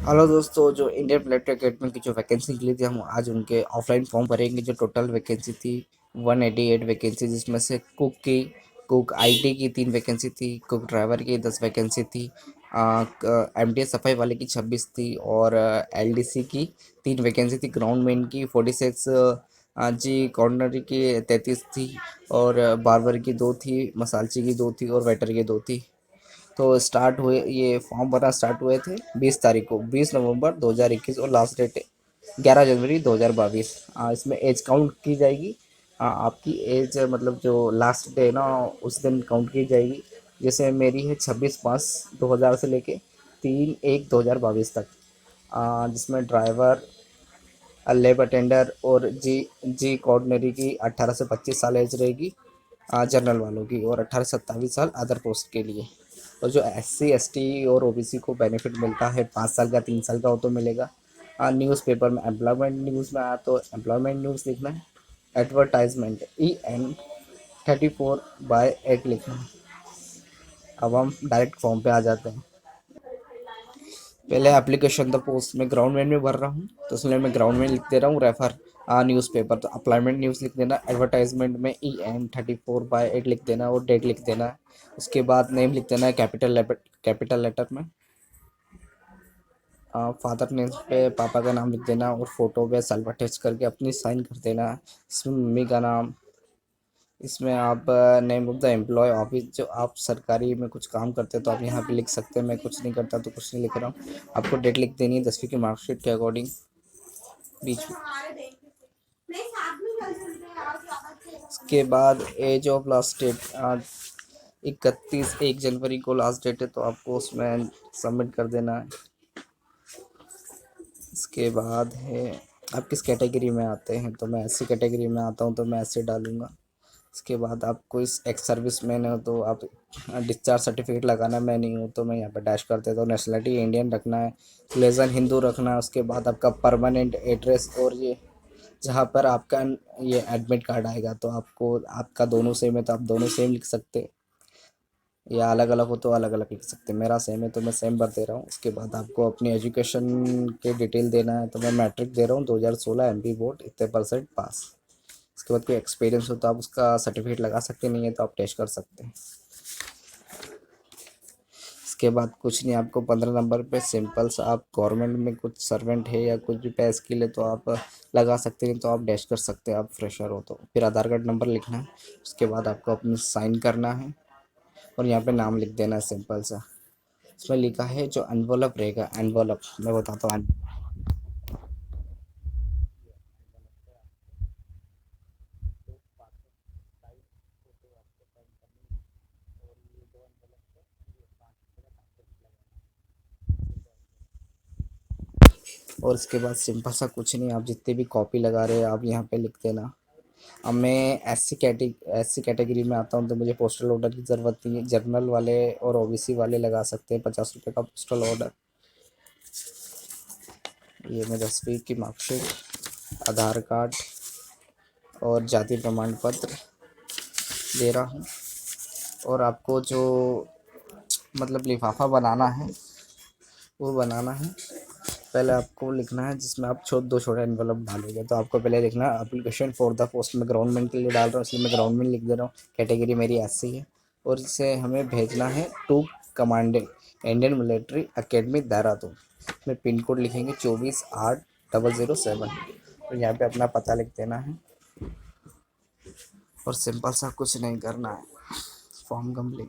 Hello दोस्तों, जो Indian military academy की जो वैकेंसी निकली थी, हम आज उनके ऑफलाइन फॉर्म भरेंगे। जो टोटल वैकेंसी थी 188 वैकेंसी, जिसमें से कुक आईटी की 3 वैकेंसी थी, कुक ड्राइवर की 10 वैकेंसी थी, एमटीएस सफाई वाले की 26 थी, और एलडीसी की 3 वैकेंसी थी, ग्राउंडमैन की 46, जी कॉर्नरी की 33 थी, और बार्बर की 2 थी, मसालची की 2 थी, और वेटर की 2 थी। तो स्टार्ट हुए, ये फॉर्म भरना स्टार्ट हुए थे 20 तारीख को, 20 नवंबर 2021, और लास्ट डेट 11 जनवरी 2022। इसमें एज काउंट की जाएगी। आपकी एज मतलब जो लास्ट डे ना, उस दिन काउंट की जाएगी। जैसे मेरी है 26/5/2000 से लेके 3/1/2022 तक। जिसमें ड्राइवर, लैब अटेंडर और जी जी कोऑर्डिनरी की 18 से 25 साल एज रहेगी, जनरल वालों की, और 18 से 27 साल अदर पोस्ट के लिए। और जो SC ST और OBC को बेनिफिट मिलता है 5 साल का, 3 साल का, वो तो मिलेगा। न्यूज़पेपर में एम्प्लॉयमेंट न्यूज़ में आया तो एम्प्लॉयमेंट न्यूज़ लिखना है। एडवर्टाइजमेंट EN34/8 लिखना है। अब हम डायरेक्ट फॉर्म पे आ जाते हैं। पहले एप्लीकेशन द पोस्ट में ग्राउंडमैन में भर रहा हूँ, तो उसमें मैं ग्राउंडमैन लिख दे रहा हूँ। रेफर न्यूज़पेपर, तो अप्लाइमेंट न्यूज़ लिख देना। एडवर्टाइजमेंट में EN34/8 लिख देना और डेट लिख देना है। उसके बाद नेम लिख देना है कैपिटल लेटर में। फादर नेम पे पापा का नाम लिख देना, और फोटो पे सेल्फ अटैच करके अपनी साइन कर देना। इसमें मम्मी का नाम, इसमें आप name of the employ office, जो आप सरकारी में कुछ काम करते हो तो आप यहाँ पे लिख सकते हैं। मैं कुछ नहीं करता तो कुछ नहीं लिख रहा हूँ। आपको डेट लिख देनी है 10वीं की मार्कशीट के अकॉर्डिंग बीच में। उसके बाद एज ऑफ लास्ट डेट 31/1 जनवरी को लास्ट डेट है, तो आपको उसमें सबमिट कर देना है। इसके बाद है आप किस कैटेगरी में आते हैं, तो मैं SC कैटेगरी में आता हूँ, तो मैं SC डालूँगा। इसके बाद आपको इस एक्स सर्विस मैन हो तो आप डिस्चार्ज सर्टिफिकेट लगाना। मैं नहीं हूँ तो मैं यहाँ पर डैश कर देता हूँ। नेशनलिटी इंडियन रखना है, रिलीजन हिंदू रखना है। उसके बाद आपका परमानेंट एड्रेस, और ये जहाँ पर आपका ये एडमिट कार्ड आएगा, तो आपको आपका दोनों सेम है तो आप दोनों सेम लिख सकते हैं, या अलग अलग हो तो अलग अलग लिख सकते हैं। मेरा सेम है तो मैं सेम भर दे रहा हूँ। उसके बाद आपको अपनी एजुकेशन के डिटेल देना है, तो मैं मैट्रिक दे रहा हूँ 2016 MP बोर्ड, इतने परसेंट पास। उसके बाद कोई एक्सपीरियंस हो तो आप उसका सर्टिफिकेट लगा सकते, नहीं है तो आप टेस्ट कर सकते हैं। इसके बाद कुछ नहीं, आपको 15 नंबर पे सिंपल सा, आप गवर्नमेंट में कुछ सर्वेंट है या कुछ भी पे स्किल है तो आप लगा सकते हैं, तो आप डैश कर सकते हैं। आप फ्रेशर हो तो फिर आधार कार्ड नंबर लिखना है। उसके बाद आपको अपनी साइन करना है, और यहाँ पे नाम लिख देना है सिंपल सा। इसमें लिखा है जो एनवलप रहेगा, एनवलप मैं बताता हूँ। और इसके बाद सिंपल सा कुछ नहीं, आप जितने भी कॉपी लगा रहे हैं आप यहाँ पे लिख देना। अब मैं SC कैटेगरी में आता हूँ, तो मुझे पोस्टल ऑर्डर की ज़रूरत नहीं है। जनरल वाले और OBC वाले लगा सकते हैं 50 रुपये का पोस्टल ऑर्डर। ये मैं 10वीं की मार्कशीट, आधार कार्ड और जाति प्रमाण पत्र दे रहा हूँ। और आपको जो मतलब लिफाफा बनाना है वो बनाना है। पहले आपको लिखना है, जिसमें आप दो छोटे एनवलप डालोगे, तो आपको पहले लिखना है एप्लीकेशन फॉर द पोस्ट। में ग्राउंडमैन के लिए डाल रहा हूँ, इसलिए मैं ग्राउंडमैन लिख दे रहा हूँ। कैटेगरी मेरी SC है, और इसे हमें भेजना है to commandant Indian military academy Dehradun में। पिन कोड लिखेंगे 248007, और यहाँ पे अपना पता लिख देना है। और सिंपल सा कुछ नहीं करना है, फॉर्म कंप्लीट।